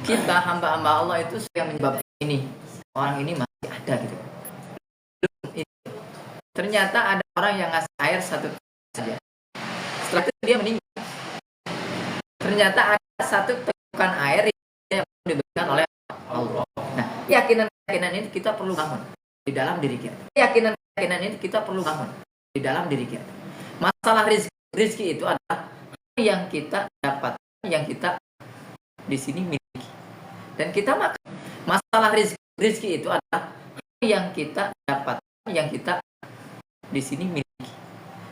kita hamba-hamba Allah itu yang menyebabkan ini. Orang ini masih ada gitu. Ternyata ada orang yang ngasih air satu saja. Setelah itu dia meninggal. Ternyata ada satu tegukan air yang diberikan oleh Allah. Nah, keyakinan ini kita perlu bangun di dalam diri kita. Keyakinan ini kita perlu bangun di dalam diri kita. Masalah rezeki itu adalah yang kita dapat, yang kita di sini miliki. Dan kita makan. Masalah rezeki itu adalah yang kita dapat, yang kita di sini miliki.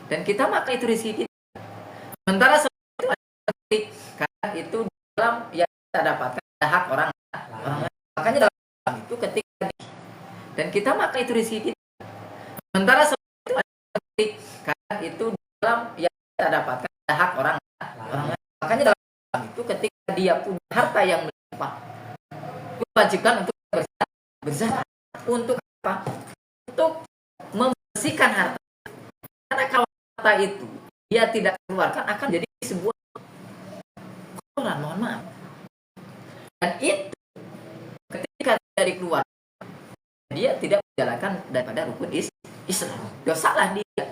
Dan kita makan itu rezeki kita. Sementara itu karena itu dalam yang kita dapatkan ada hak orang lain. Makanya dalam itu ketika dan kita makan itu rezeki kita. Sementara itu karena itu dalam yang kita dapatkan ada hak orang lain. Makanya dalam itu ketika dia punya harta yang melimpah, diwajibkan untuk berzakat. Untuk apa? Untuk membersihkan harta. Karena kalau harta itu dia tidak keluarkan akan jadi sebuah kotoran, mohon maaf. Dan itu ketika dari keluar dia tidak menjalankan daripada rukun Islam. Dosalah dia.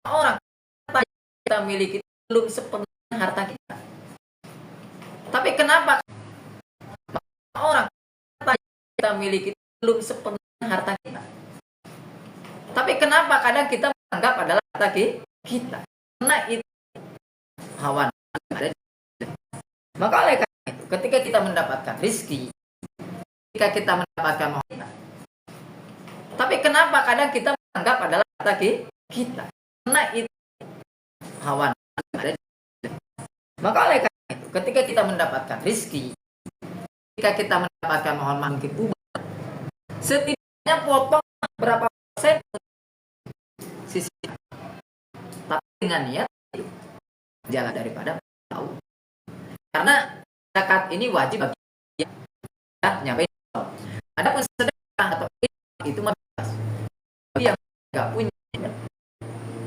Orang harta yang kita miliki belum sepenuhnya harta kita. Tapi kenapa orang harta yang kita miliki belum sepenuhnya harta kita? Tapi kenapa kadang kita menganggap adalah harta kita? Karena itu hawa nafsu. Maka oleh karena itu, ketika kita mendapatkan rezeki, ketika kita mendapatkan mohon, tapi kenapa kadang kita menganggap adalah harta kita? Karena itu hawa nafsu. Maka oleh karena itu, ketika kita mendapatkan rezeki, ketika kita mendapatkan mohon mungkin ubah, setidaknya potong berapa persen sisi, tapi dengan niat jalan daripada tahu. Karena zakat ini wajib bagi dia nyampe. Adapun sedekah atau itu bebas. Bagi yang nggak punya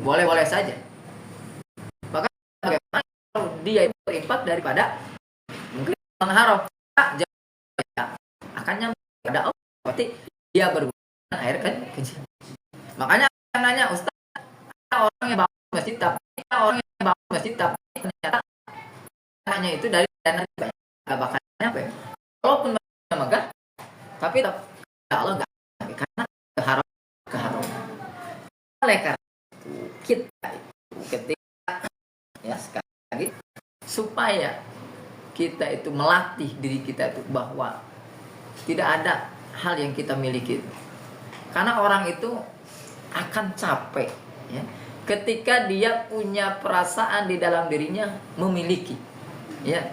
boleh-boleh saja. Maka bagaimana kalau dia itu berinfak daripada mungkin mengharap akan nyampe pada Allah, berarti dia berguna air kecil. Makanya nanya Ustaz, ada orang yang bangun masjid tapi ternyata hanya itu dari dana riba, nggak bakal nyampe. Walaupun megah, tapi Allah nggak nyampe karena keharam. Oleh karena itu kita ketika ya sekali lagi supaya kita itu melatih diri kita itu bahwa tidak ada hal yang kita miliki. Karena orang itu akan capek ya, ketika dia punya perasaan di dalam dirinya memiliki ya,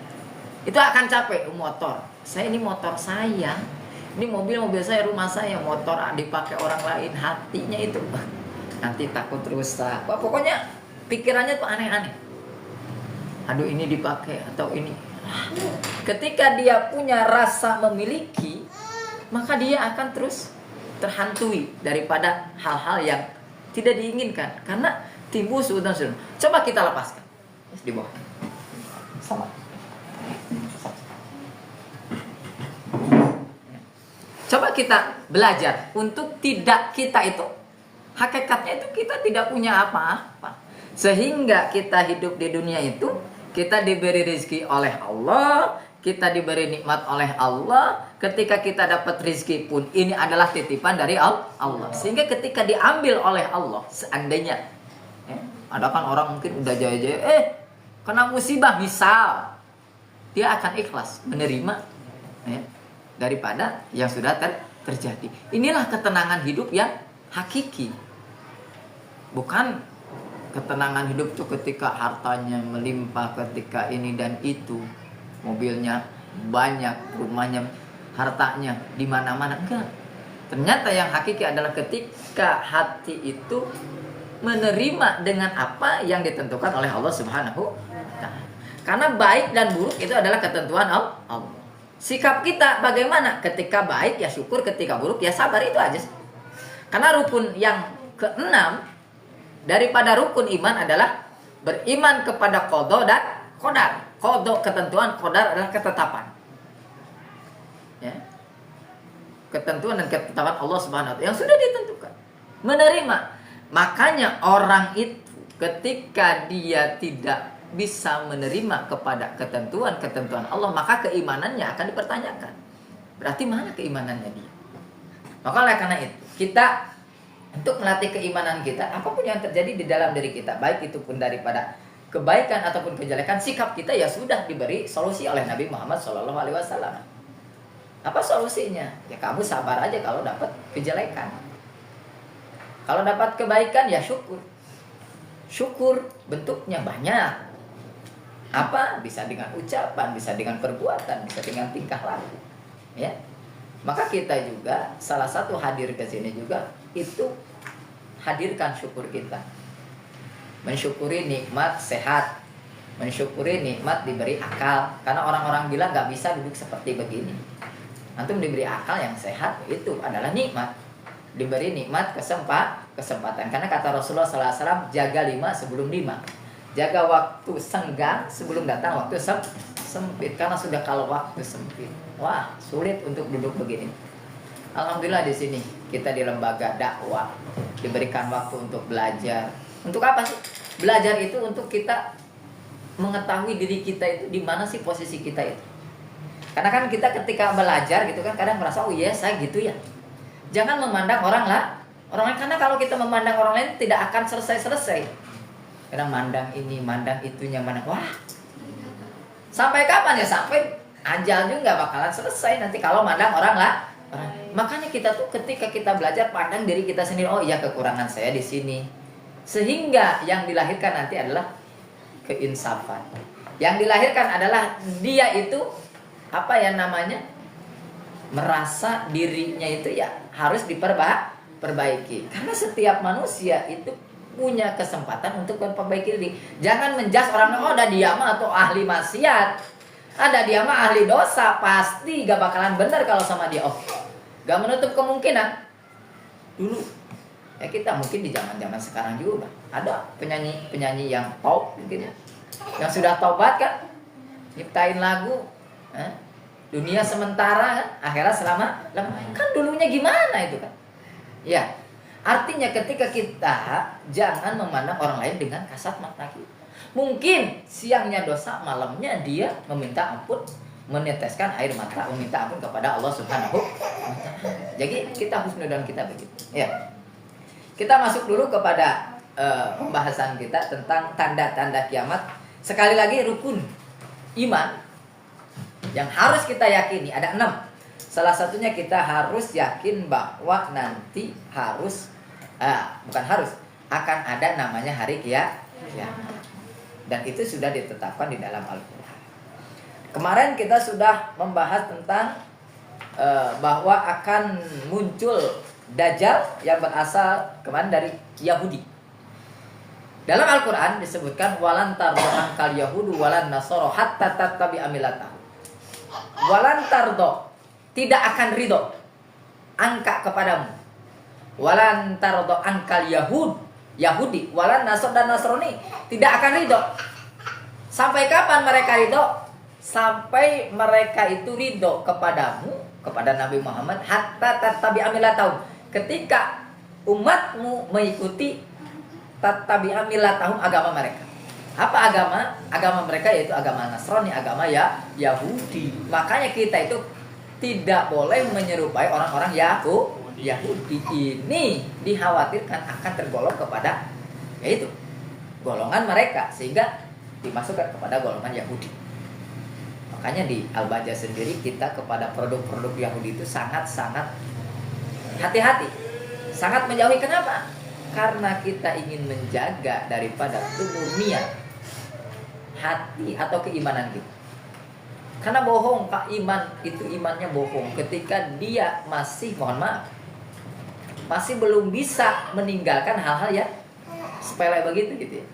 itu akan capek. Motor saya, ini motor saya, ini mobil saya, rumah saya, motor dipakai orang lain, hatinya itu nanti takut rusak. Wah, pokoknya pikirannya tuh aneh-aneh. Aduh, ini dipakai atau ini. Ketika dia punya rasa memiliki, maka dia akan terus terhantui daripada hal-hal yang tidak diinginkan karena timbul suudzon. Coba kita lepaskan di bawah sama. Coba kita belajar untuk tidak kita itu hakikatnya itu kita tidak punya apa-apa, sehingga kita hidup di dunia itu kita diberi rezeki oleh Allah, kita diberi nikmat oleh Allah. Ketika kita dapat rezeki pun ini adalah titipan dari Allah. Sehingga ketika diambil oleh Allah, seandainya ada kan orang mungkin udah jaya-jaya kena musibah misal, dia akan ikhlas menerima daripada yang sudah terjadi. Inilah ketenangan hidup yang hakiki. Bukan ketenangan hidup itu ketika hartanya melimpah, ketika ini dan itu, mobilnya banyak, rumahnya, hartanya di mana-mana. Enggak. Ternyata yang hakiki adalah ketika hati itu menerima dengan apa yang ditentukan oleh Allah Subhanahu wa Ta'ala. Karena baik dan buruk itu adalah ketentuan Allah. Sikap kita bagaimana? Ketika baik ya syukur, ketika buruk ya sabar, itu aja. Karena rukun yang keenam daripada rukun iman adalah beriman kepada qada dan qadar. Qada, ketentuan, qadar adalah ketetapan. Ya. Ketentuan dan ketetapan Allah Subhanahu wa taala yang sudah ditentukan. Menerima. Makanya orang itu ketika dia tidak bisa menerima kepada ketentuan-ketentuan Allah, maka keimanannya akan dipertanyakan. Berarti mana keimanannya dia? Maka oleh karena itu, kita untuk melatih keimanan kita, apapun yang terjadi di dalam diri kita, baik itu pun daripada kebaikan ataupun kejelekan, sikap kita ya sudah diberi solusi oleh Nabi Muhammad SAW. Apa solusinya? Ya kamu sabar aja kalau dapat kejelekan. Kalau dapat kebaikan ya syukur. Syukur bentuknya banyak. Apa? Bisa dengan ucapan, bisa dengan perbuatan, bisa dengan tingkah laku. Ya. Maka kita juga salah satu hadir ke sini juga itu hadirkan syukur kita. Mensyukuri nikmat sehat, mensyukuri nikmat diberi akal. Karena orang-orang bilang gak bisa duduk seperti begini. Antum diberi akal yang sehat, itu adalah nikmat. Diberi nikmat kesempatan. Karena kata Rasulullah SAW, jaga 5 sebelum 5. Jaga waktu senggang sebelum datang waktu sempit. Karena sudah kalau waktu sempit, wah sulit untuk duduk begini. Alhamdulillah di sini kita di lembaga dakwah diberikan waktu untuk belajar. Untuk apa sih? Belajar itu untuk kita mengetahui diri kita itu di mana sih posisi kita itu. Karena kan kita ketika belajar gitu kan kadang merasa oh iya saya gitu ya. Jangan memandang orang lain, karena kalau kita memandang orang lain tidak akan selesai. Kadang mandang ini, mandang itunya, mandang wah. Sampai kapan ya? Sampai ajal juga bakalan selesai nanti kalau mandang orang lah. Makanya kita tuh ketika kita belajar pandang diri kita sendiri. Oh iya kekurangan saya di sini. Sehingga yang dilahirkan nanti adalah keinsafan. Yang dilahirkan adalah dia itu apa ya namanya? Merasa dirinya itu ya harus diperbaiki. Karena setiap manusia itu punya kesempatan untuk memperbaiki diri. Jangan menjudge orang oh ada dia mah atau ahli maksiat. Ada dia mah ahli dosa, pasti gak bakalan benar kalau sama dia. Oh, gak menutup kemungkinan. Dulu ya kita mungkin di zaman-zaman sekarang juga ada penyanyi yang top mungkin ya. Yang sudah taubat kan, nyiptain lagu, dunia sementara kan, akhirat selama kan dulunya gimana itu kan? Ya, artinya ketika kita jangan memandang orang lain dengan kasat mata kita. Mungkin siangnya dosa, malamnya dia meminta ampun, meneteskan air mata, meminta ampun kepada Allah Subhanahu wa taala. Jadi kita husnudzon kita begitu. Ya. Kita masuk dulu kepada pembahasan kita tentang tanda-tanda kiamat. Sekali lagi rukun iman yang harus kita yakini ada 6. Salah satunya kita harus yakin bahwa nanti akan ada namanya hari kiamat. Dan itu sudah ditetapkan di dalam Al-Quran. Kemarin kita sudah membahas tentang bahwa akan muncul Dajjal yang berasal kemarin dari Yahudi. Dalam Al-Quran disebutkan walan tardo ankal yahudu walan nasoro hatta tattabi'a millatahum. Walan tardo, tidak akan ridho angka kepadamu. Walan tardo ankal Yahudi, walan nasor dan Nasrani tidak akan ridho. Sampai kapan mereka ridho? Sampai mereka itu ridho kepadamu, kepada Nabi Muhammad, hatta tattabi'a millatahum. Ketika umatmu mengikuti tattabi'a millatahum, agama mereka. Apa agama? Agama mereka yaitu agama Nasrani, agama Yahudi. Makanya kita itu tidak boleh menyerupai orang-orang Yahudi. Ini dikhawatirkan akan tergolong kepada yaitu golongan mereka, sehingga dimasukkan kepada golongan Yahudi. Makanya di Al-Bajjah sendiri kita kepada produk-produk Yahudi itu sangat-sangat hati-hati, sangat menjauhi. Kenapa? Karena kita ingin menjaga daripada kemurnian hati atau keimanan kita. Karena bohong, Pak, iman itu imannya bohong ketika dia masih, mohon maaf, masih belum bisa meninggalkan hal-hal yang sepele begitu gitu ya.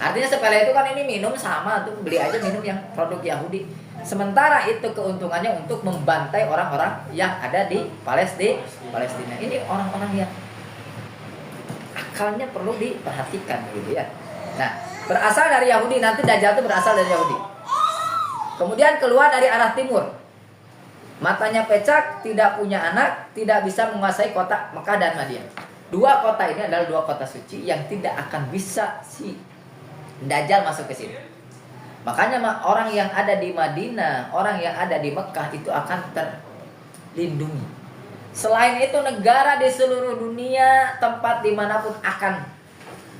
Artinya sepele itu kan ini minum sama tuh, beli aja minum yang produk Yahudi. Sementara itu keuntungannya untuk membantai orang-orang yang ada di Palestina. Ini orang-orang yang akalnya perlu diperhatikan gitu ya. Nah, berasal dari Yahudi, nanti Dajjal itu berasal dari Yahudi. Kemudian keluar dari arah timur. Matanya pecak, tidak punya anak, tidak bisa menguasai kota Mekah dan Madinah. Dua kota ini adalah dua kota suci yang tidak akan bisa si Dajjal masuk ke sini. Makanya orang yang ada di Madinah, orang yang ada di Mekah itu akan terlindungi. Selain itu negara di seluruh dunia, tempat dimanapun akan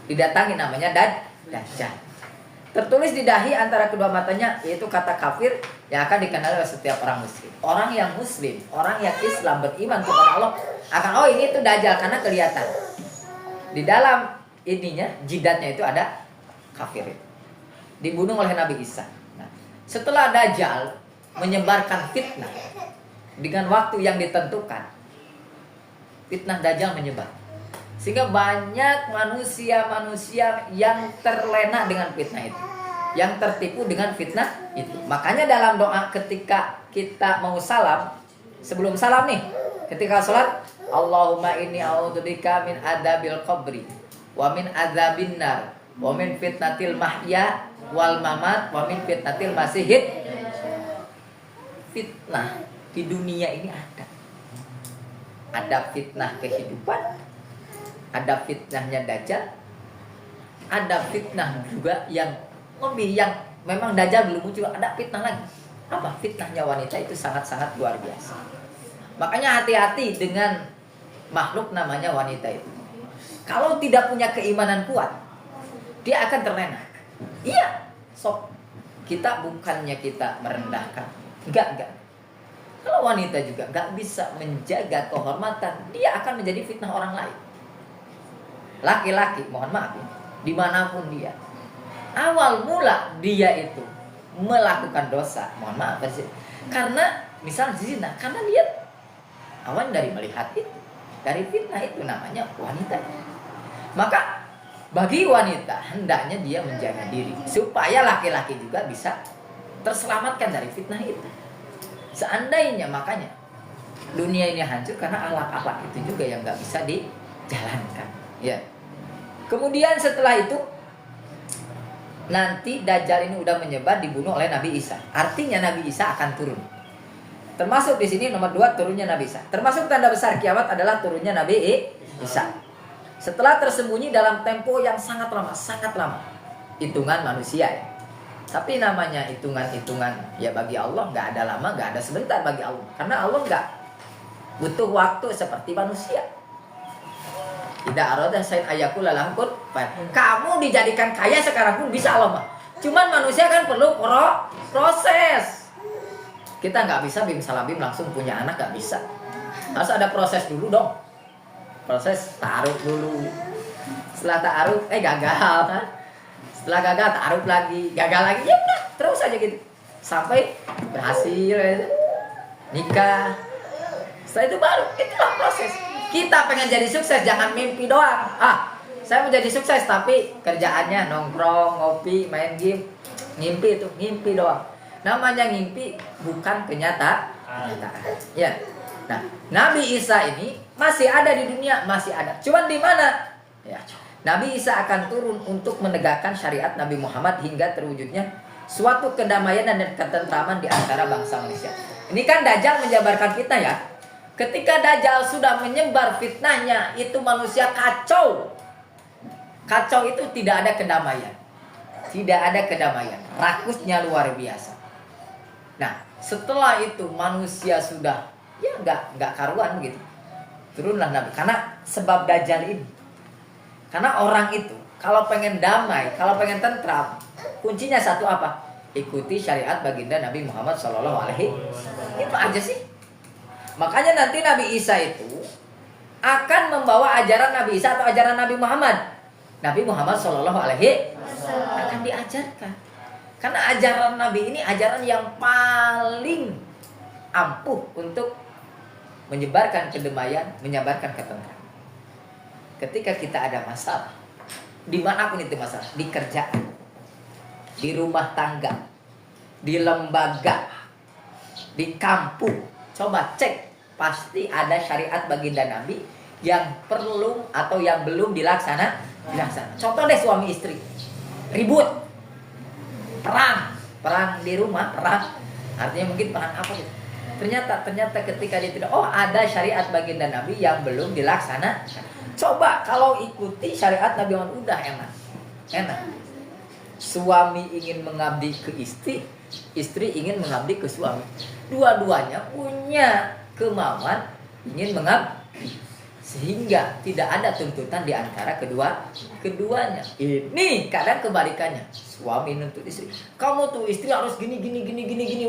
didatangi namanya Dajjal. Tertulis di dahi antara kedua matanya, yaitu kata kafir yang akan dikenal oleh setiap orang muslim. Orang yang muslim, orang yang Islam beriman kepada Allah akan, oh ini tuh Dajjal karena kelihatan. Di dalam ininya, jidatnya itu ada kafir. Dibunuh oleh Nabi Isa. Nah, setelah Dajjal menyebarkan fitnah dengan waktu yang ditentukan, fitnah Dajjal menyebar. Sehingga banyak manusia-manusia yang terlena dengan fitnah itu, yang tertipu dengan fitnah itu. Makanya dalam doa ketika kita mau salam, sebelum salam nih, ketika sholat, Allahumma inni a'udzubika min adzabil qabri wa min adzabin nar wa min fitnatil mahya wal mamat wa min fitnatil masihid. Fitnah di dunia ini ada. Ada fitnah kehidupan, ada fitnahnya Dajjal, ada fitnah juga yang lebih, yang memang Dajjal belum muncul, ada fitnah lagi. Apa? Fitnahnya wanita itu sangat-sangat luar biasa. Makanya hati-hati dengan makhluk namanya wanita itu. Kalau tidak punya keimanan kuat, dia akan terlena. Iya, sok. Kita bukannya kita merendahkan. Enggak. Kalau wanita juga enggak bisa menjaga kehormatan, dia akan menjadi fitnah orang lain. Laki-laki, mohon maaf, dimanapun dia, awal mula dia itu melakukan dosa, mohon maaf, karena misal zina, karena dia awal dari melihat itu, dari fitnah itu, namanya wanita. Maka bagi wanita hendaknya dia menjaga diri supaya laki-laki juga bisa terselamatkan dari fitnah itu. Seandainya, makanya dunia ini hancur karena akhlak-akhlak itu juga yang nggak bisa dijalankan. Ya. Kemudian setelah itu nanti Dajjal ini udah menyebar, dibunuh oleh Nabi Isa. Artinya Nabi Isa akan turun. Termasuk di sini nomor 2 turunnya Nabi Isa. Termasuk tanda besar kiamat adalah turunnya Nabi Isa. Setelah tersembunyi dalam tempo yang sangat lama. Hitungan manusia ya. Tapi namanya hitungan ya bagi Allah nggak ada lama, nggak ada sebentar bagi Allah. Karena Allah nggak butuh waktu seperti manusia. Tidak arada sain ayakul lalangkun. Kamu dijadikan kaya sekarang pun bisa Allah mah. Cuman manusia kan perlu proses. Kita nggak bisa bim salabim langsung punya anak, nggak bisa. Harus ada proses dulu dong. Proses taruh dulu. Setelah taruh, gagal kan? Setelah gagal taruh lagi, gagal lagi, ya udah terus aja gitu sampai berhasil, nikah. Setelah itu baru itulah proses. Kita pengen jadi sukses, jangan mimpi doang. Saya mau jadi sukses tapi kerjaannya nongkrong, ngopi, main game. Ngimpi doang. Namanya ngimpi bukan kenyataan. Ya. Nah, Nabi Isa ini masih ada di dunia, masih ada. Cuman di mana? Ya. Nabi Isa akan turun untuk menegakkan syariat Nabi Muhammad hingga terwujudnya suatu kedamaian dan ketentraman di antara bangsa manusia. Ini kan Dajjal menjabarkan fitnah ya. Ketika Dajjal sudah menyebar fitnahnya, itu manusia kacau. Kacau itu tidak ada kedamaian. Tidak ada kedamaian. Rakusnya luar biasa. Nah, setelah itu manusia sudah ya nggak karuan begitu. Turunlah Nabi. Karena sebab Dajjal ini. Karena orang itu kalau pengen damai, kalau pengen tentram, kuncinya satu apa? Ikuti syariat baginda Nabi Muhammad SAW. Itu aja sih. Makanya nanti Nabi Isa itu akan membawa ajaran Nabi Isa atau ajaran Nabi Muhammad. Nabi Muhammad SAW akan diajarkan. Karena ajaran Nabi ini ajaran yang paling ampuh untuk menyebarkan kedamaian, menyebarkan ketentraman. Ketika kita ada masalah, dimanapun itu masalah, di kerjaan, di rumah tangga, di lembaga, di kampung, coba cek, pasti ada syariat baginda Nabi yang perlu atau yang belum dilaksanakan. Contoh deh suami istri ribut, perang, perang di rumah, perang artinya mungkin perang apa gitu. Ternyata ketika dia tidak, oh ada syariat baginda Nabi yang belum dilaksanakan. Coba kalau ikuti syariat Nabi Muhammad udah enak. Suami ingin mengabdi ke istri, istri ingin mengabdi ke suami. Dua-duanya punya kemauan ingin mengabdi, sehingga tidak ada tuntutan di antara keduanya. Ini kadang kebalikannya. Suami nuntut istri, kamu tuh istri harus gini.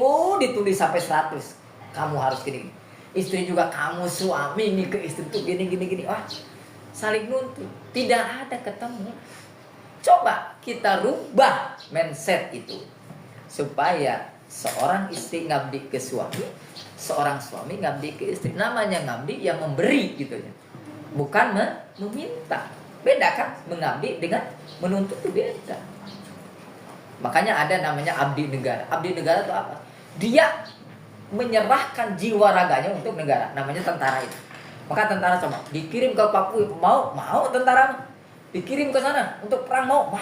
Oh, ditulis sampai 100. Kamu harus gini. Istri juga, kamu suami ini ke istri tuh gini. Wah, saling nuntut. Tidak ada ketemu. Coba kita rubah mindset itu supaya seorang istri ngabdi ke suami, seorang suami ngabdi ke istri. Namanya ngabdi yang memberi gitu ya. Bukan meminta. Beda kan? Mengabdi dengan menuntut itu beda. Makanya ada namanya abdi negara. Abdi negara itu apa? Dia menyerahkan jiwa raganya untuk negara. Namanya tentara itu. Maka tentara coba dikirim ke Papua, mau tentara dikirim ke sana untuk perang, mau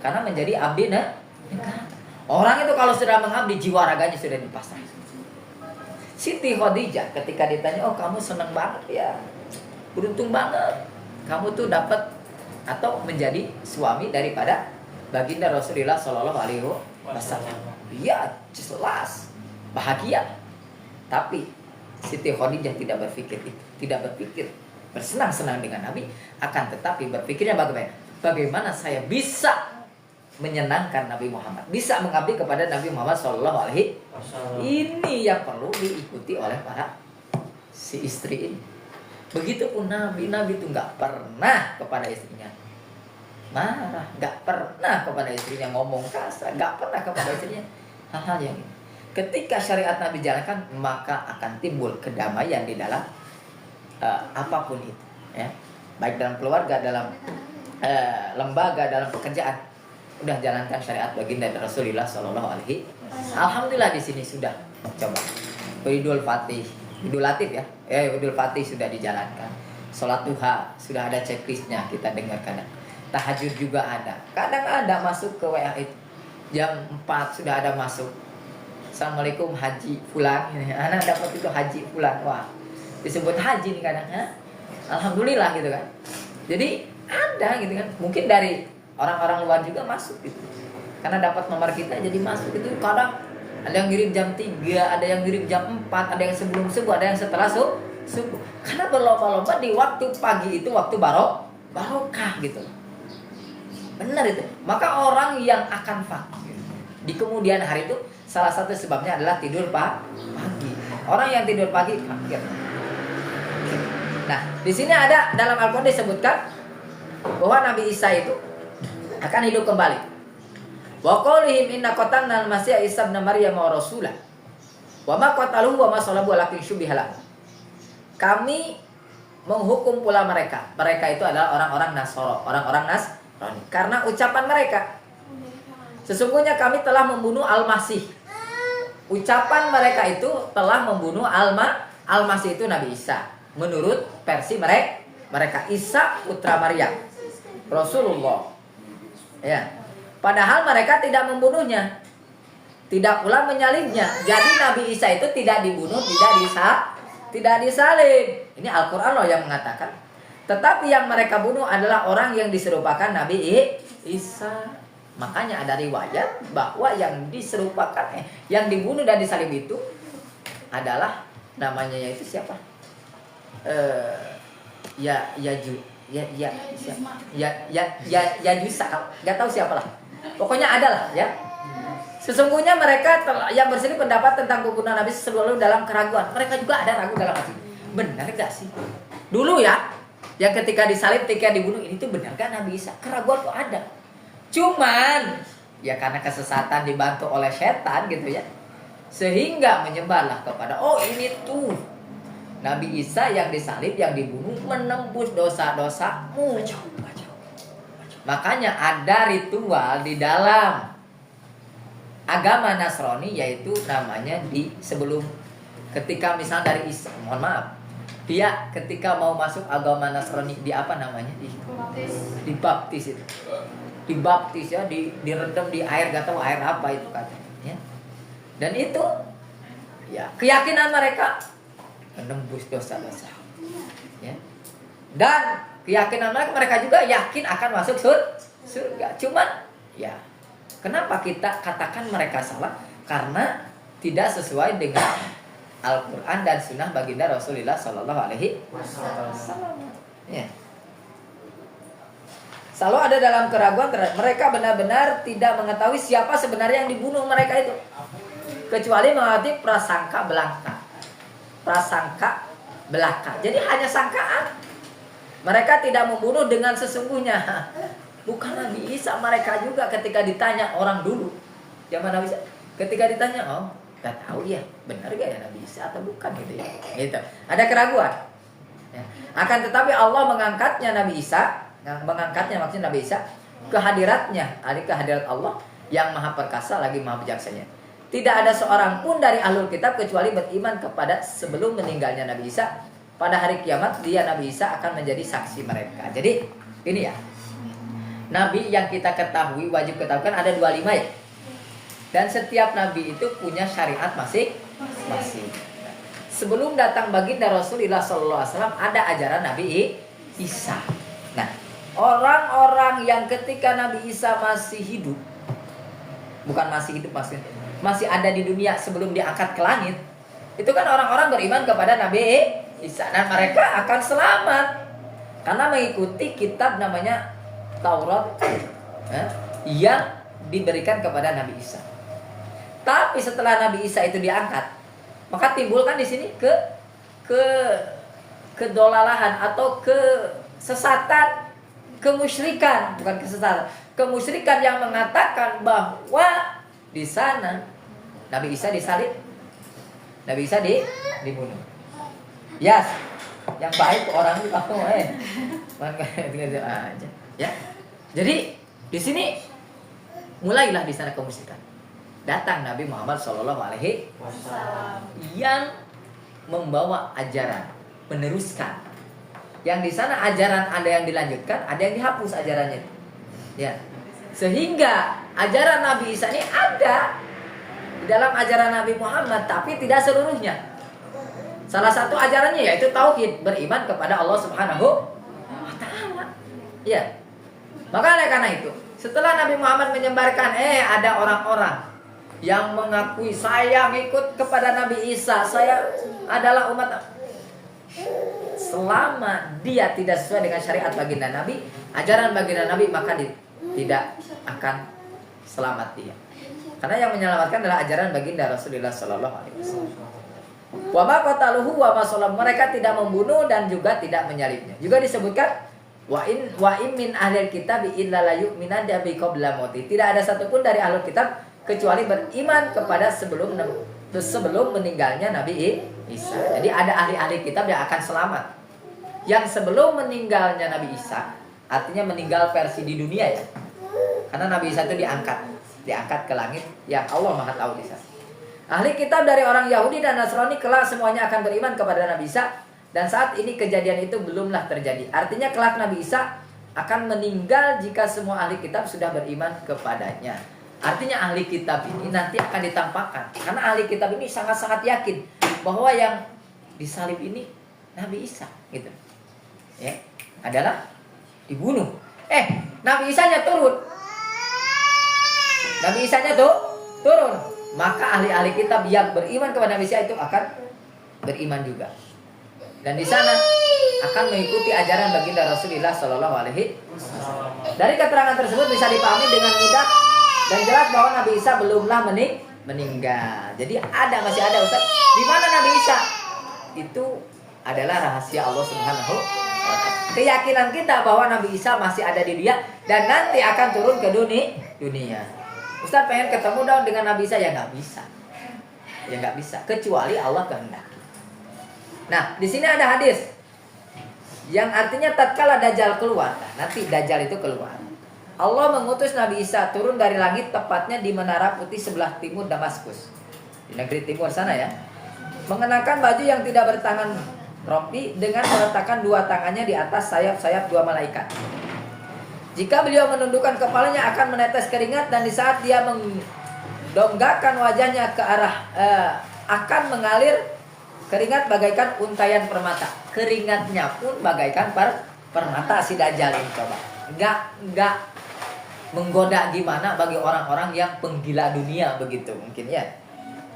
karena menjadi abdi negara. Orang itu kalau sudah mengabdi, jiwa raganya sudah dipasrahkan. Siti Khadijah ketika ditanya, oh kamu senang banget ya, beruntung banget kamu tuh dapat atau menjadi suami daripada baginda Rasulullah Shallallahu Alaihi Wasallam. Iya, jelas bahagia. Tapi Siti Khadijah tidak berpikir itu, tidak berpikir bersenang-senang dengan Nabi, akan tetapi berpikirnya bagaimana saya bisa menyenangkan Nabi Muhammad, bisa mengabdi kepada Nabi Muhammad Shallallahu Alaihi Wasallam. Ini yang perlu diikuti oleh para si istri ini. Begitupun Nabi itu nggak pernah kepada istrinya marah, nggak pernah kepada istrinya ngomong kasar, nggak pernah kepada istrinya hal-hal yang ini. Ketika syariat Nabi jalankan, maka akan timbul kedamaian di dalam apapun itu, ya, baik dalam keluarga, dalam lembaga, dalam pekerjaan. Udah jalankan syariat baginda Rasulullah Shallallahu Alaihi Wasallam. Alhamdulillah di sini sudah coba Idul Latif ya, Idul Fatih sudah dijalankan. Sholat duha sudah ada checklistnya, kita dengarkan. Tahajud juga ada. Kadang ada masuk ke WA itu jam 4 sudah ada masuk. Assalamualaikum haji fulan, anak dapat itu haji fulan. Wah, disebut haji nih kadang, ya? Alhamdulillah gitu kan. Jadi ada gitu kan. Mungkin dari orang-orang luar juga masuk gitu. Karena dapat nomor kita jadi masuk itu. Kadang ada yang ngirim jam 3, ada yang ngirim jam 4, ada yang sebelum subuh, ada yang setelah subuh. Karena berlomba-lomba di waktu pagi itu waktu barokah gitu. Benar itu. Maka orang yang akan fakir di kemudian hari itu salah satu sebabnya adalah tidur pagi. Orang yang tidur pagi fakir. Nah, di sini ada dalam Al-Qur'an disebutkan bahwa Nabi Isa itu akan hidup kembali. Wa qaulihim inna qatalna al-masih Isa ibn Maryam wa rasulah. Wa ma qataluhu wa ma salabu walakin syubiha. Kami menghukum pula mereka. Mereka itu adalah orang-orang Nasoro, orang-orang Nasrani. Karena ucapan mereka, sesungguhnya kami telah membunuh Al-Masih. Ucapan mereka itu telah membunuh Al-Masih itu Nabi Isa. Menurut versi mereka Isa putra Maryam, Rasulullah. Ya. Padahal mereka tidak membunuhnya, tidak pula menyalibnya. Jadi Nabi Isa itu tidak dibunuh, tidak disalib. Ini Al-Qur'an loh yang mengatakan. Tetapi yang mereka bunuh adalah orang yang diserupakan Nabi Isa. Makanya ada riwayat bahwa yang diserupakan yang dibunuh dan disalib itu adalah namanya yaitu siapa? Yusa, nggak tahu siapa lah. Pokoknya adalah ya. Sesungguhnya mereka yang berselisih pendapat tentang pembunuhan Nabi selalu dalam keraguan. Mereka juga ada ragu dalam hati. Benar gak sih? Dulu ya, yang ketika disalib, ketika dibunuh, ini tuh benar gak Nabi Isa? Keraguan tuh ada. Cuman ya karena kesesatan dibantu oleh setan gitu ya, sehingga menyebarlah kepada ini tuh Nabi Isa yang disalib, yang dibunuh menembus dosa-dosamu. Makanya ada ritual di dalam agama Nasrani, yaitu namanya di sebelum ketika misal dari Isa, mohon maaf, dia ketika mau masuk agama Nasrani di apa namanya? Dibaptis itu. dibaptis ya, direndam di air, gak tahu air apa itu katanya. Ya. Dan itu ya keyakinan mereka menembus dosa-dosa. Ya. Dan keyakinan mereka juga yakin akan masuk surga. Cuman ya kenapa kita katakan mereka salah? Karena tidak sesuai dengan Al-Quran dan Sunnah baginda Rasulullah Sallallahu Alaihi Wasallam. Ya. Selalu ada dalam keraguan mereka benar-benar tidak mengetahui siapa sebenarnya yang dibunuh mereka itu, kecuali mengerti prasangka belaka. Prasangka belaka. Jadi hanya sangkaan. Mereka tidak membunuh dengan sesungguhnya. Bukan Nabi Isa. Mereka juga ketika ditanya orang dulu, zaman Nabi Isa, ketika ditanya, oh, gak tahu ya, benar gak ya Nabi Isa atau bukan gitu ya. Gitu. Ada keraguan. Ya. Akan tetapi Allah mengangkatnya Nabi Isa, mengangkatnya maksudnya Nabi Isa, kehadiratnya, kehadirat Allah yang maha perkasa lagi maha bijaksana. Tidak ada seorang pun dari ahlul kitab kecuali beriman kepada sebelum meninggalnya Nabi Isa. Pada hari kiamat dia Nabi Isa akan menjadi saksi mereka. Jadi ini ya, Nabi yang kita ketahui wajib ketahukan ada 25 ya. Dan setiap Nabi itu punya syariat masing-masing. Sebelum datang baginda Rasulullah SAW ada ajaran Nabi Isa. Nah, orang-orang yang ketika Nabi Isa masih hidup, bukan masih hidup maksudnya, masih ada di dunia sebelum diangkat ke langit, itu kan orang-orang beriman kepada Nabi Isa. Dan mereka akan selamat karena mengikuti kitab namanya Taurat yang diberikan kepada Nabi Isa. Tapi setelah Nabi Isa itu diangkat, maka timbul kan di sini kedolalahan atau kesesatan, kemusyrikan, bukan kesesatan, kemusyrikan yang mengatakan bahwa di sana Nabi Isa disalib, Nabi Isa dibunuh. Yes, yang baik orang itu kamu aja. Ya, jadi di sini mulailah di sana kemusyrikan. Datang Nabi Muhammad SAW yang membawa ajaran, meneruskan. Yang di sana ajaran ada yang dilanjutkan, ada yang dihapus ajarannya. Ya, sehingga ajaran Nabi Isa ini ada di dalam ajaran Nabi Muhammad, tapi tidak seluruhnya. Salah satu ajarannya yaitu tauhid, beriman kepada Allah Subhanahu wa taala. Ya. Maka oleh karena itu, setelah Nabi Muhammad menyebarkan ada orang-orang yang mengakui saya ngikut kepada Nabi Isa, saya adalah umat, selama dia tidak sesuai dengan syariat baginda Nabi, ajaran baginda Nabi, maka tidak akan selamat dia. Karena yang menyelamatkan adalah ajaran baginda Rasulullah Sallallahu Alaihi Wasallam. Wa ma qataluhu wa ma salam, mereka tidak membunuh dan juga tidak menyalibnya. Juga disebutkan wa in min ahlil kitab illa la yu'minan bi qabla mauti. Tidak ada satupun dari ahlul kitab kecuali beriman kepada sebelum meninggalnya Nabi Isa. Jadi ada ahli-ahli kitab yang akan selamat. Yang sebelum meninggalnya Nabi Isa, artinya meninggal versi di dunia ya. Karena Nabi Isa itu diangkat ke langit yang Allah Maha tahu di sana. Ahli kitab dari orang Yahudi dan Nasrani kelak semuanya akan beriman kepada Nabi Isa, dan saat ini kejadian itu belumlah terjadi. Artinya kelak Nabi Isa akan meninggal jika semua ahli kitab sudah beriman kepadanya. Artinya ahli kitab ini nanti akan ditampakkan, karena ahli kitab ini sangat-sangat yakin bahwa yang disalib ini Nabi Isa, gitu. Ya, adalah dibunuh. Nabi Isanya turun. Nabi Isanya turun. Maka ahli-ahli kitab yang beriman kepada Nabi Isa itu akan beriman juga. Dan di sana akan mengikuti ajaran baginda Rasulullah Sallallahu Alaihi Wasallam. Dari keterangan tersebut bisa dipahami dengan mudah dan jelas bahwa Nabi Isa belumlah meninggal. Jadi masih ada Ustaz. Di mana Nabi Isa? Itu adalah rahasia Allah Subhanahu wa taala. Keyakinan kita bahwa Nabi Isa masih ada di dia dan nanti akan turun ke dunia. Ustaz pengen ketemu dong dengan Nabi Isa, ya nggak bisa. Ya nggak bisa, kecuali Allah kehendaki. Nah, di sini ada hadis yang artinya tatkala Dajjal keluar, nanti Dajjal itu keluar, Allah mengutus Nabi Isa turun dari langit tepatnya di menara putih sebelah timur Damaskus, di negeri timur sana ya, mengenakan baju yang tidak bertangan rompi dengan meletakkan dua tangannya di atas sayap-sayap dua malaikat. Jika beliau menundukkan kepalanya akan menetes keringat, dan di saat dia mendongakkan wajahnya ke arah akan mengalir keringat bagaikan untayan permata. Keringatnya pun bagaikan permata si Dajjal ini, coba. Enggak menggoda gimana bagi orang-orang yang penggila dunia begitu mungkin ya.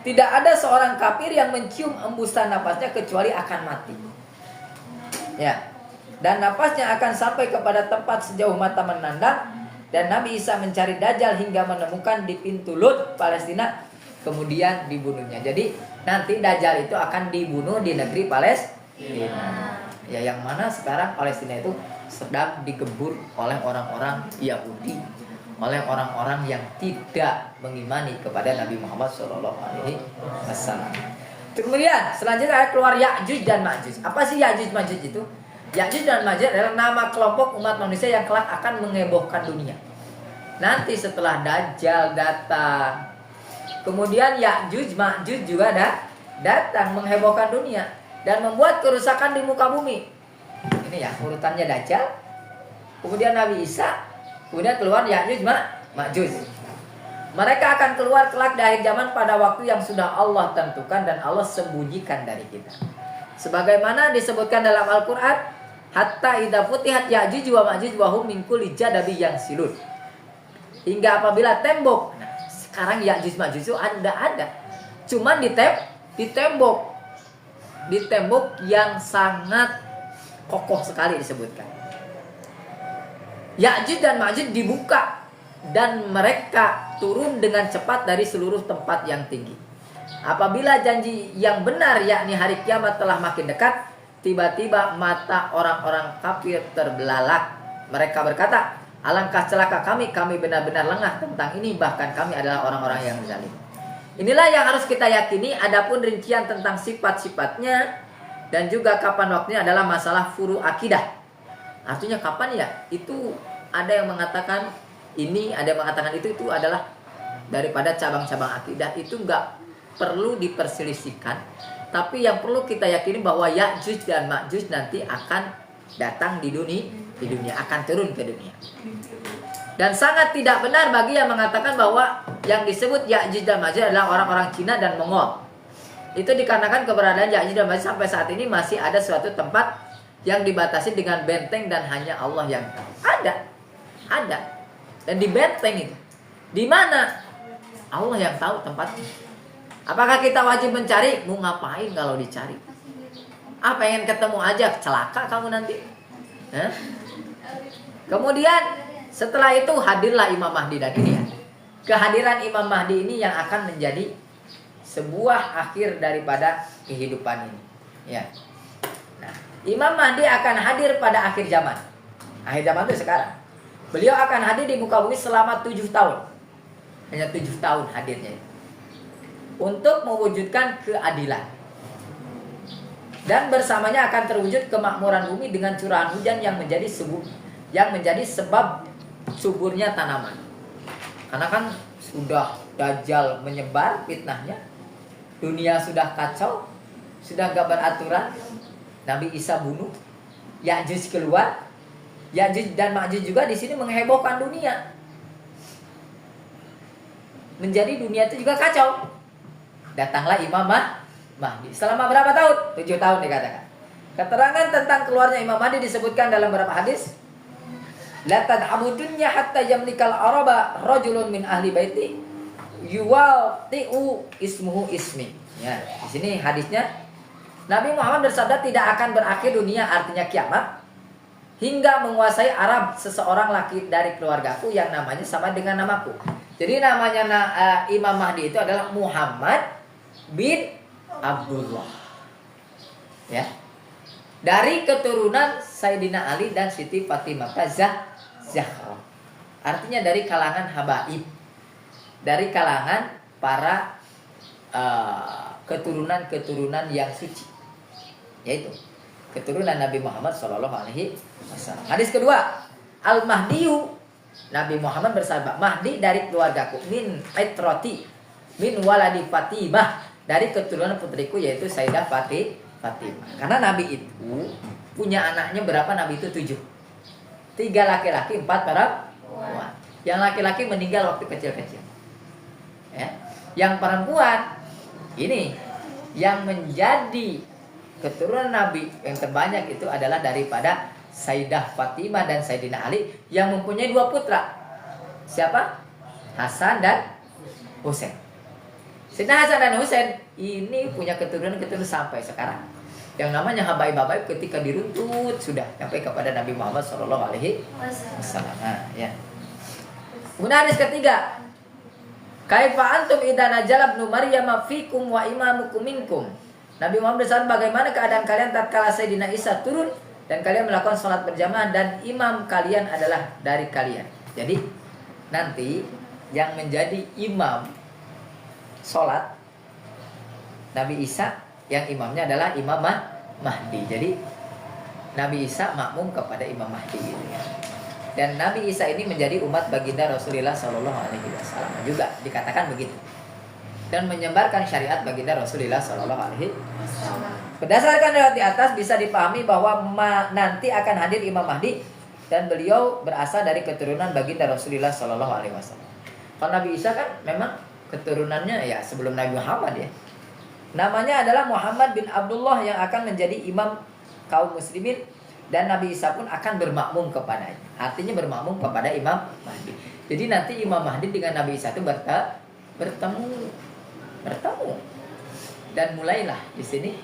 Tidak ada seorang kafir yang mencium embusan napasnya kecuali akan mati. Ya. Dan napasnya akan sampai kepada tempat sejauh mata memandang, dan Nabi Isa mencari Dajjal hingga menemukan di pintu Lut, Palestina, kemudian dibunuhnya. Jadi nanti Dajjal itu akan dibunuh di negeri Palestina. Ya, yang mana sekarang Palestina itu sedang digebur oleh orang-orang Yahudi, oleh orang-orang yang tidak mengimani kepada Nabi Muhammad SAW. Kemudian selanjutnya keluar Ya'juj dan Ma'juj. Apa sih Ya'juj Ma'juj itu? Ya'juj dan Ma'juj adalah nama kelompok umat manusia yang kelak akan mengebohkan dunia. Nanti setelah Dajjal datang, kemudian Ya'juj Ma'juj juga datang menghebohkan dunia dan membuat kerusakan di muka bumi. Ini ya urutannya Dajjal, kemudian Nabi Isa, kemudian keluar Ya'juj Ma'juj. Mereka akan keluar kelak di akhir zaman pada waktu yang sudah Allah tentukan dan Allah sembunyikan dari kita. Sebagaimana disebutkan dalam Al-Quran, hatta idza futihat Ya'juj wa Ma'juj wa hum min kulli jadabi yang silun. Hingga apabila tembok, nah, sekarang Ya'juj Ma'juj itu ada. Cuman di tembok yang sangat kokoh sekali disebutkan. Ya'juj dan Ma'juj dibuka dan mereka turun dengan cepat dari seluruh tempat yang tinggi. Apabila janji yang benar, yakni hari kiamat telah makin dekat, tiba-tiba mata orang-orang kafir terbelalak. Mereka berkata, alangkah celaka kami benar-benar lengah tentang ini, bahkan kami adalah orang-orang yang zalim. Inilah yang harus kita yakini. Adapun rincian tentang sifat-sifatnya dan juga kapan waktunya adalah masalah furu akidah. Artinya kapan ya? Itu ada yang mengatakan ini, ada yang mengatakan itu adalah daripada cabang-cabang akidah. Itu enggak perlu diperselisihkan, tapi yang perlu kita yakini bahwa Ya'juj dan Ma'juj nanti akan datang di dunia, akan turun ke dunia. Dan sangat tidak benar bagi yang mengatakan bahwa yang disebut Ya'juj dan Ma'juj adalah orang-orang Cina dan Mongol. Itu dikarenakan keberadaan Ya'juj dan Ma'juj sampai saat ini masih ada suatu tempat yang dibatasi dengan benteng dan hanya Allah yang tahu. Ada. Dan di benteng itu, di mana? Allah yang tahu tempatnya. Apakah kita wajib mencari? Mau ngapain kalau dicari? Pengen ketemu aja, celaka kamu nanti. Kemudian setelah itu hadirlah Imam Mahdi, dan ini ya, kehadiran Imam Mahdi ini yang akan menjadi sebuah akhir daripada kehidupan ini. Ya. Nah, Imam Mahdi akan hadir pada akhir zaman. Akhir zaman itu sekarang. Beliau akan hadir di muka bumi selama 7 tahun. Hanya 7 tahun hadirnya. Untuk mewujudkan keadilan. Dan bersamanya akan terwujud kemakmuran bumi dengan curahan hujan yang menjadi sebab suburnya tanaman. Karena kan sudah Dajjal menyebar fitnahnya, dunia sudah kacau, sudah gak beraturan. Nabi Isa bunuh, Ya'juj keluar, Ya'juj dan Ma'juj juga di sini menghebohkan dunia. Menjadi dunia itu juga kacau. Datanglah Imam Mahdi. Selama berapa tahun? 7 tahun dikatakan. Keterangan tentang keluarnya Imam Mahdi disebutkan dalam beberapa hadis. La tad'abudunya hatta yamlikal araba rajulun min ahli baiti yuwati'u ismuhu ismi. Ya, di sini hadisnya Nabi Muhammad bersabda, tidak akan berakhir dunia, artinya kiamat, hingga menguasai Arab seseorang laki dari keluargaku yang namanya sama dengan namaku. Jadi namanya Imam Mahdi itu adalah Muhammad bin Abdullah. Ya. Dari keturunan Sayyidina Ali dan Siti Fatimah Zahra. Artinya dari kalangan habaib. Dari kalangan para keturunan-keturunan yang suci. Yaitu keturunan Nabi Muhammad SAW. Hadis kedua, Al-Mahdiyu, Nabi Muhammad bersabda, Mahdi dari keluargaku, min itrati, min waladi Fatimah, dari keturunan putriku yaitu Sayyidah Fatimah. Karena Nabi itu punya anaknya berapa? Nabi itu 7. 3 laki-laki, 4 perempuan. Yang laki-laki meninggal waktu kecil-kecil. Ya. Yang perempuan ini yang menjadi keturunan Nabi yang terbanyak itu adalah daripada Sayyidah Fatimah dan Sayyidina Ali yang mempunyai 2 putra. Siapa? Hasan dan Husain. Sayyidina Hasan dan Husain ini punya keturunan-keturunan sampai sekarang. Yang namanya habaib-habaib ketika diruntut sudah sampai kepada Nabi Muhammad SAW. Nah, ya. Kemudian hadis ketiga, kaifa antum idza najala ibnu Maryam fikum wa imamukum minkum. Nabi Muhammad SAW, bagaimana keadaan kalian tatkala Sayyidina Isa turun dan kalian melakukan sholat berjamaah dan imam kalian adalah dari kalian. Jadi nanti yang menjadi imam sholat Nabi Isa, yang imamnya adalah Imam Mahdi. Jadi Nabi Isa makmum kepada Imam Mahdi gitu ya. Dan Nabi Isa ini menjadi umat baginda Rasulullah SAW juga dikatakan begitu. Dan menyebarkan syariat baginda Rasulullah SAW. Berdasarkan riwayat di atas bisa dipahami bahwa nanti akan hadir Imam Mahdi dan beliau berasal dari keturunan baginda Rasulullah SAW. Kalau Nabi Isa kan memang keturunannya ya sebelum Nabi Muhammad ya. Namanya adalah Muhammad bin Abdullah yang akan menjadi imam kaum muslimin dan Nabi Isa pun akan bermakmum kepadanya. Artinya bermakmum kepada Imam Mahdi. Jadi nanti Imam Mahdi dengan Nabi Isa itu bertemu. Dan mulailah di sini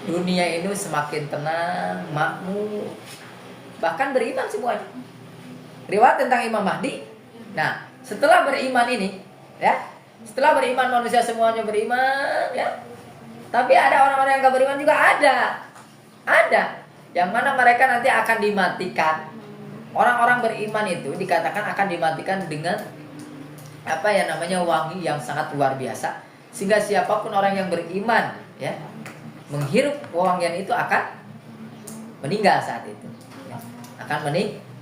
dunia ini semakin tenang, makmur, bahkan beriman semuanya. Riwayat tentang Imam Mahdi. Nah, setelah beriman ini, ya. Setelah beriman manusia semuanya beriman ya. Tapi ada orang-orang yang gak beriman juga ada. Yang mana mereka nanti akan dimatikan. Orang-orang beriman itu dikatakan akan dimatikan dengan apa ya namanya wangi yang sangat luar biasa. Sehingga siapapun orang yang beriman ya menghirup wangian itu akan meninggal saat itu. Ya. Akan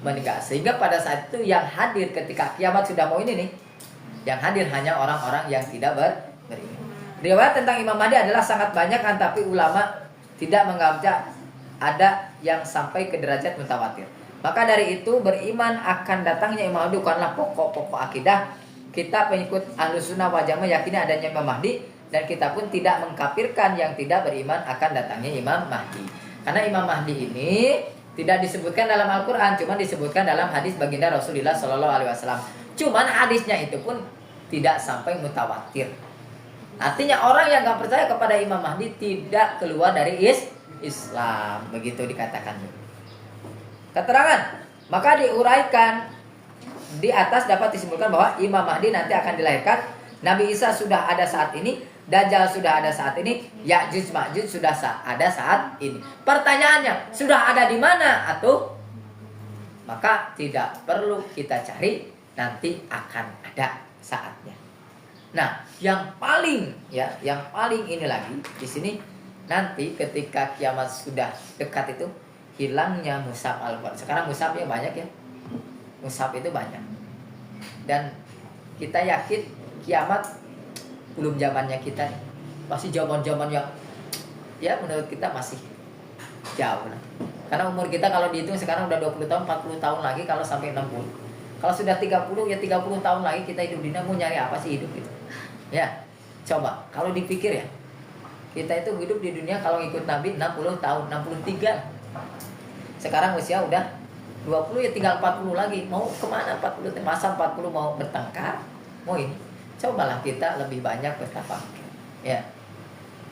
meninggal. Sehingga pada saat itu yang hadir ketika kiamat sudah mau ini nih, yang hadir hanya orang-orang yang tidak beriman. Riwayat tentang Imam Mahdi adalah sangat banyak kan, tapi ulama tidak menganggap ada yang sampai ke derajat mutawatir. Maka dari itu beriman akan datangnya Imam Mahdi bukanlah pokok-pokok akidah. Kita pengikut Ahlussunnah wal Jamaah yakini adanya Imam Mahdi dan kita pun tidak mengkafirkan yang tidak beriman akan datangnya Imam Mahdi. Karena Imam Mahdi ini tidak disebutkan dalam Al-Qur'an, cuma disebutkan dalam hadis baginda Rasulullah SAW. Cuman hadisnya itu pun tidak sampai mutawatir. Artinya orang yang gak percaya kepada Imam Mahdi tidak keluar dari Islam. Begitu dikatakan. Keterangan. Maka diuraikan di atas dapat disimpulkan bahwa Imam Mahdi nanti akan dilahirkan. Nabi Isa sudah ada saat ini. Dajjal sudah ada saat ini. Ya'juj Ma'juj sudah ada saat ini. Pertanyaannya, sudah ada di mana? Atau maka tidak perlu kita cari. Nanti akan ada saatnya. Nah, yang paling ini lagi di sini nanti ketika kiamat sudah dekat itu hilangnya mushaf Al-Qur'an. Sekarang mushafnya banyak ya. Mushaf itu banyak. Dan kita yakin kiamat belum zamannya kita nih. Masih zaman-zaman yang ya menurut kita masih jauh lah. Karena umur kita kalau dihitung sekarang udah 20 tahun, 40 tahun lagi kalau sampai 60. Kalau sudah 30 ya 30 tahun lagi kita hidup di dunia, mau nyari apa sih hidup itu? Ya, coba kalau dipikir ya. Kita itu hidup di dunia kalau ikut Nabi 60 tahun, 63. Sekarang usia udah 20 ya tinggal 40 lagi. Mau kemana 40? Masa 40 mau bertengkar? Mau ini? Cobalah kita lebih banyak bertafakkur. Ya.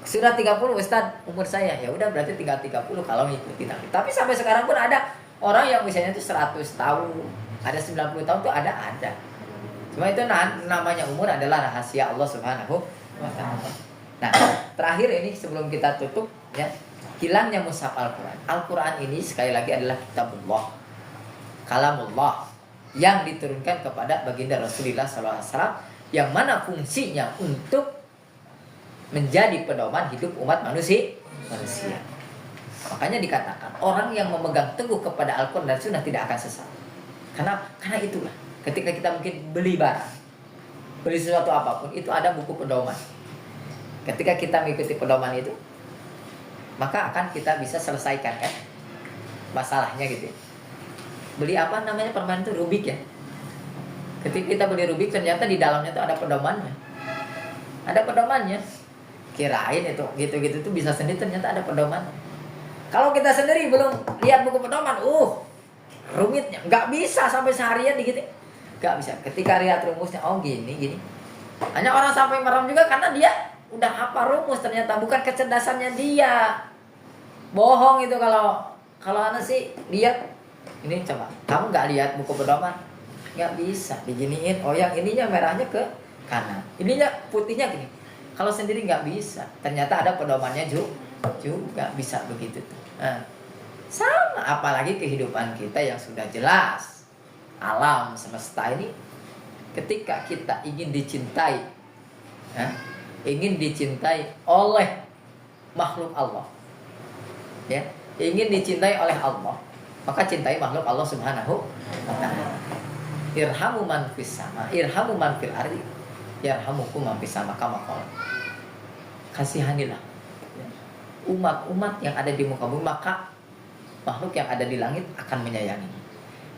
Sudah 30 Ustaz umur saya. Ya udah berarti tinggal 30 kalau ngikutin Nabi. Tapi sampai sekarang pun ada orang yang misalnya itu 100 tahun. Ada 90 tahun tuh ada. Cuma itu namanya umur adalah rahasia Allah Subhanahu wa ta'ala. Nah, terakhir ini sebelum kita tutup ya, hilangnya mushaf Al-Qur'an. Al-Qur'an ini sekali lagi adalah kitabullah. Kalamullah yang diturunkan kepada baginda Rasulullah SAW yang mana fungsinya untuk menjadi pedoman hidup umat manusia. Makanya dikatakan orang yang memegang teguh kepada Al-Qur'an dan Sunnah tidak akan sesat. Karena itulah ketika kita mungkin beli barang, beli sesuatu apapun, itu ada buku pedoman. Ketika kita mengikuti pedoman itu, maka akan kita bisa selesaikan kan masalahnya gitu. beli apa namanya permen itu Rubik ya. Ketika kita beli Rubik ternyata di dalamnya tuh ada pedomannya. Ada pedomannya. Kirain itu gitu-gitu tuh bisa sendiri, ternyata ada pedomannya. Kalau kita sendiri belum lihat buku pedoman, rumitnya, nggak bisa sampai seharian gitu, nggak bisa. Ketika lihat rumusnya, oh gini. Hanya orang sampai merem juga karena dia udah hafal rumus, ternyata bukan kecerdasannya dia. Bohong itu kalau anak sih lihat ini, coba kamu nggak lihat buku pedoman, nggak bisa diginiin. Oh yang ininya merahnya ke kanan, ininya putihnya gini. Kalau sendiri nggak bisa, ternyata ada pedomannya juga bisa begitu tuh. Nah, sama apalagi kehidupan kita yang sudah jelas, alam semesta ini, ketika kita ingin dicintai, ingin dicintai oleh makhluk Allah, ya, ingin dicintai oleh Allah, maka cintai makhluk Allah Subhanahu wa ta'ala. Irhamu man fis sama, irhamu man fil ardi, yarhamukum man fis sama, kama qala. Kasihanilah umat-umat yang ada di muka bumi, maka makhluk yang ada di langit akan menyayangi.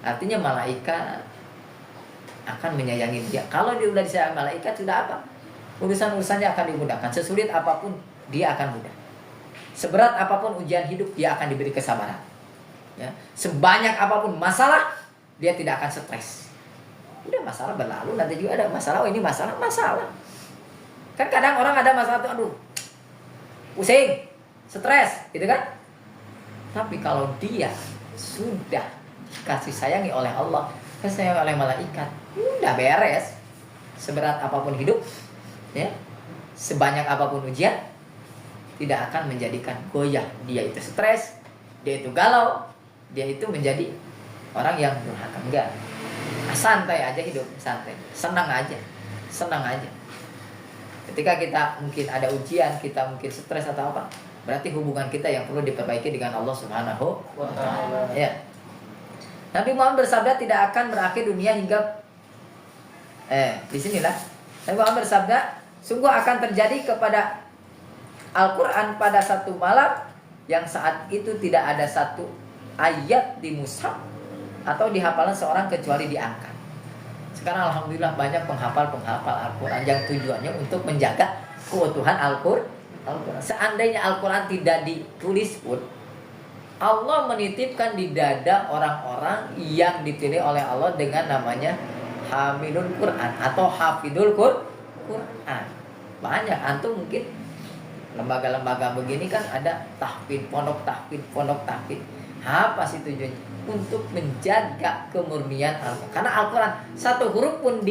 Artinya malaikat akan menyayangi dia. Kalau dia sudah disayang malaikat, sudah apa? Urusan-urusannya akan dimudahkan. Sesulit apapun dia akan mudah. Seberat apapun ujian hidup, dia akan diberi kesabaran. Ya. Sebanyak apapun masalah, dia tidak akan stres. Udah masalah berlalu, nanti juga ada masalah. Oh ini masalah. Kan kadang orang ada masalah tuh, aduh, pusing, stres, gitu kan? Tapi kalau dia sudah dikasih sayangi oleh Allah, sayangi oleh malaikat, udah beres. Seberat apapun hidup, ya, sebanyak apapun ujian, tidak akan menjadikan goyah dia itu stres, dia itu galau, dia itu menjadi orang yang durhaka. Enggak, santai aja hidup, santai, senang aja. Ketika kita mungkin ada ujian, kita mungkin stres atau apa, berarti hubungan kita yang perlu diperbaiki dengan Allah Subhanahu wa ta'ala. Ya. Nabi Muhammad bersabda, tidak akan berakhir dunia hingga di sinilah. Nabi Muhammad bersabda, sungguh akan terjadi kepada Al-Qur'an pada satu malam yang saat itu tidak ada satu ayat di mushaf atau di hafalan seorang kecuali diangkat. Sekarang alhamdulillah banyak penghafal Al-Quran yang tujuannya untuk menjaga keutuhan Al-Quran. Seandainya Al-Quran tidak ditulis pun, Allah menitipkan di dada orang-orang yang dipilih oleh Allah dengan namanya Hamilul Quran atau Hafidul Quran. Banyak, antum mungkin lembaga-lembaga begini kan ada tahfidz, pondok tahfidz. Apa sih tujuannya? Untuk menjaga kemurnian Al-Quran. Karena Al-Quran satu huruf pun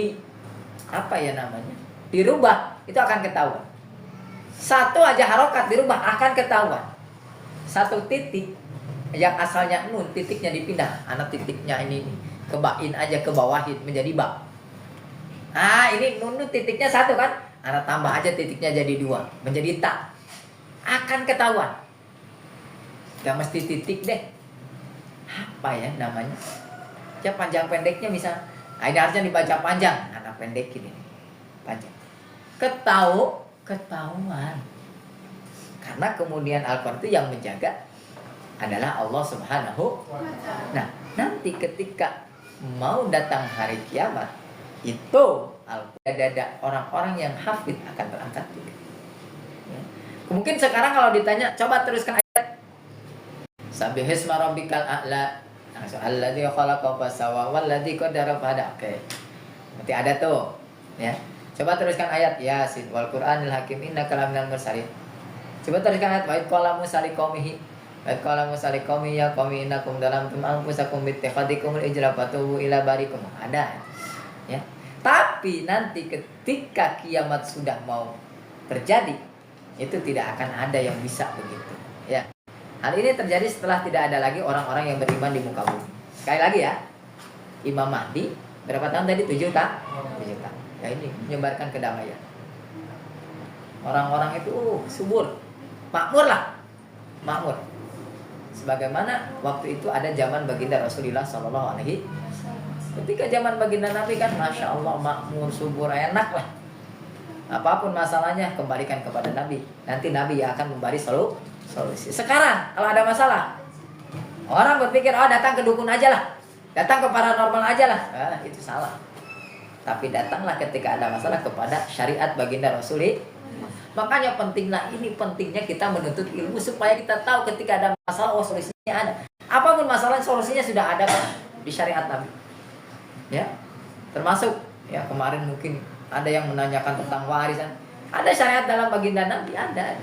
dirubah, itu akan ketahuan. Satu aja harokat dirubah akan ketahuan. Satu titik yang asalnya nun, titiknya dipindah, anak titiknya ini kebain aja, ke bawahin menjadi ba. Ini nun titiknya satu kan, anak tambah aja titiknya jadi dua, menjadi ta. Akan ketahuan. Gak mesti titik deh. Apa ya namanya? Ya panjang pendeknya misal. Ini harusnya dibaca panjang, anak pendek ini. Panjang. Ketahuan. Karena kemudian Al-Quran itu yang menjaga adalah Allah Subhanahu wa ta'ala. Nah, nanti ketika mau datang hari kiamat, itu ada orang-orang yang hafid akan berangkat juga. Ya. Mungkin sekarang kalau ditanya, coba teruskan ayat Sabbihisma rabbikal a'la alladzi khalaqa fasawwa walladzi qaddara fahada. Oke. Nanti ada tuh, ya. Coba teruskan ayat Yasin wal Qur'anil hakim innaka laminal mursalin. Coba teruskan ayat wa qala Musa liqaumihi ya qaumi innakum dalamtum anfusakum bittikhadikumul ijra fatubu ila barikum. Ada, ya. Tapi nanti ketika kiamat sudah mau terjadi, itu tidak akan ada yang bisa begitu, ya. Hal ini terjadi setelah tidak ada lagi orang-orang yang beriman di muka bumi. Sekali lagi ya, Imam Mahdi berapa tahun tadi? 7 tahun. 7 tahun. Ya ini menyebarkan kedamaian. Orang-orang itu subur, makmur. Sebagaimana waktu itu ada zaman baginda Rasulullah Sallallahu Alaihi Wasallam. Ketika zaman baginda Nabi kan, masya Allah, makmur, subur, enak lah. Apapun masalahnya kembalikan kepada Nabi. Nanti Nabi akan memberi solusi. Sekarang kalau ada masalah, orang berpikir datang ke dukun aja lah. Datang ke paranormal aja lah, itu salah. Tapi datanglah ketika ada masalah kepada syariat baginda Rasulullah. Makanya pentinglah, ini pentingnya kita menuntut ilmu supaya kita tahu ketika ada masalah, oh solusinya ada. Apapun masalah, solusinya sudah ada di syariat Nabi. Ya, termasuk ya kemarin mungkin ada yang menanyakan tentang warisan. Ada syariat dalam baginda Nabi, ada.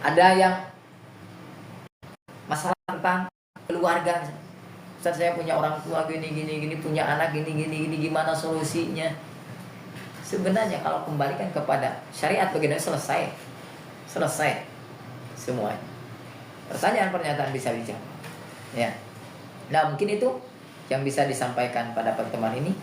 Ada yang masalah tentang keluarga. Ustaz, saya punya orang tua gini, punya anak gini, gimana solusinya? Sebenarnya kalau kembalikan kepada syariat baginda selesai semuanya. Pertanyaan pernyataan bisa dijawab. Ya. Nah, mungkin itu yang bisa disampaikan pada pertemuan ini.